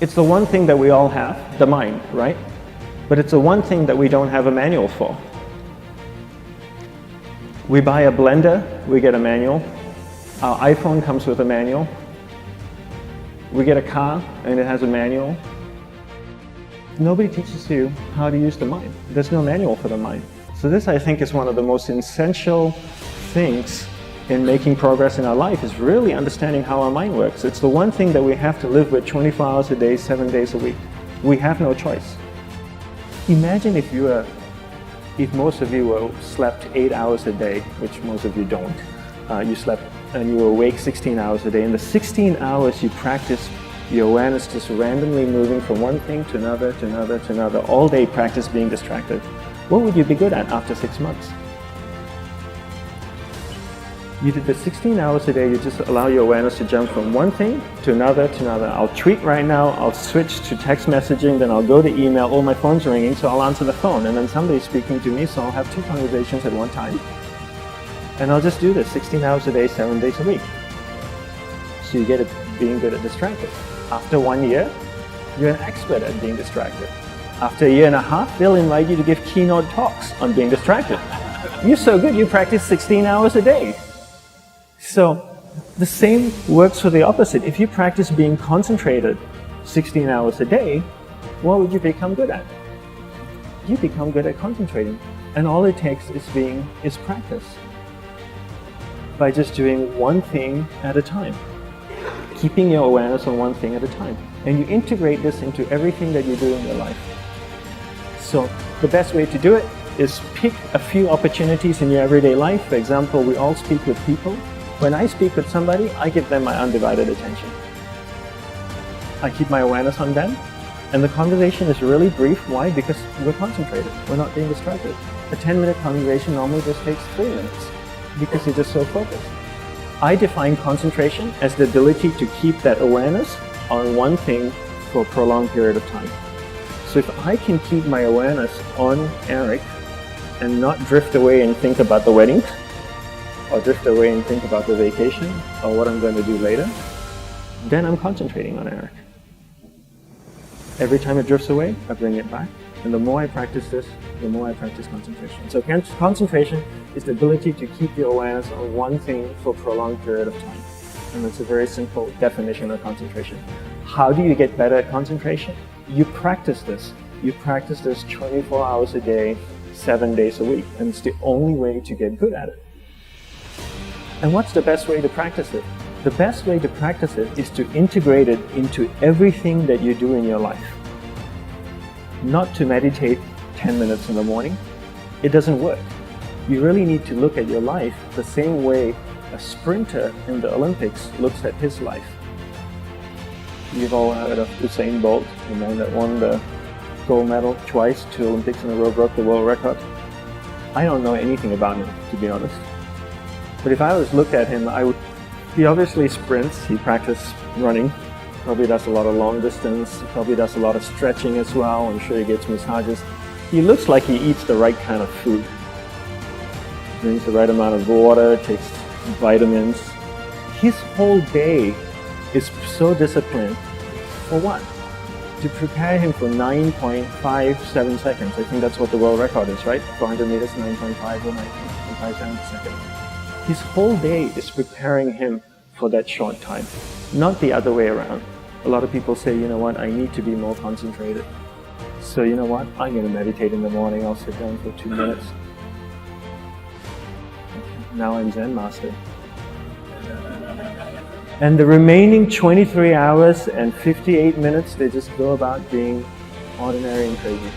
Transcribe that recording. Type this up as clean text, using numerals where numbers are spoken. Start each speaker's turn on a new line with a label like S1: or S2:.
S1: It's the one thing that we all have, the mind, right? But it's the one thing that we don't have a manual for. We buy a blender, we get a manual. Our iPhone comes with a manual. We get a car and it has a manual. Nobody teaches you how to use the mind. There's no manual for the mind. So this, I think, is one of the most essential things in making progress in our life, is really understanding how our mind works. It's the one thing that we have to live with 24 hours a day, 7 days a week. We have no choice. Imagine if most of you slept 8 hours a day, which most of you don't. You slept and you were awake 16 hours a day. In the 16 hours you practice your awareness, just randomly moving from one thing to another, to another, to another, all day practice being distracted. What would you be good at after 6 months? You did the 16 hours a day, you just allow your awareness to jump from one thing to another, to another. I'll tweet right now, I'll switch to text messaging, then I'll go to email, oh, my phone's ringing, so I'll answer the phone, and then somebody's speaking to me, so I'll have 2 conversations at one time. And I'll just do this 16 hours a day, 7 days a week. So you get it being good at distracted. After 1 year, you're an expert at being distracted. After a year and a half, they'll invite you to give keynote talks on being distracted. You're so good, you practice 16 hours a day. So the same works for the opposite. If you practice being concentrated 16 hours a day, what would you become good at? You become good at concentrating. And all it takes is practice. By just doing one thing at a time. Keeping your awareness on one thing at a time. And you integrate this into everything that you do in your life. So the best way to do it is pick a few opportunities in your everyday life. For example, we all speak with people. When I speak with somebody, I give them my undivided attention. I keep my awareness on them, and the conversation is really brief. Why? Because we're concentrated. We're not being distracted. A 10-minute conversation normally just takes 3 minutes because you're just so focused. I define concentration as the ability to keep that awareness on one thing for a prolonged period of time. So if I can keep my awareness on Eric and not drift away and think about the wedding, or drift away and think about the vacation, or what I'm going to do later, then I'm concentrating on Eric. Every time it drifts away, I bring it back. And the more I practice this, the more I practice concentration. So concentration is the ability to keep your awareness on one thing for a prolonged period of time. And that's a very simple definition of concentration. How do you get better at concentration? You practice this. You practice this 24 hours a day, 7 days a week. And it's the only way to get good at it. And what's the best way to practice it? The best way to practice it is to integrate it into everything that you do in your life. Not to meditate 10 minutes in the morning. It doesn't work. You really need to look at your life the same way a sprinter in the Olympics looks at his life. You've all heard of Usain Bolt, the man that won the gold medal twice, 2 Olympics in a row, broke the world record. I don't know anything about him, to be honest. But if I was to look at him, he obviously sprints, he practices running, probably does a lot of long distance, probably does a lot of stretching as well, I'm sure he gets massages. He looks like he eats the right kind of food. Drinks the right amount of water, takes vitamins. His whole day is so disciplined. For what? To prepare him for 9.57 seconds. I think that's what the world record is, right? 400 meters, 9.5 or 9.57 seconds. His whole day is preparing him for that short time, not the other way around. A lot of people say, you know what, I need to be more concentrated. So you know what, I'm going to meditate in the morning, I'll sit down for 2 minutes. Now I'm Zen Master. And the remaining 23 hours and 58 minutes, they just go about being ordinary and crazy.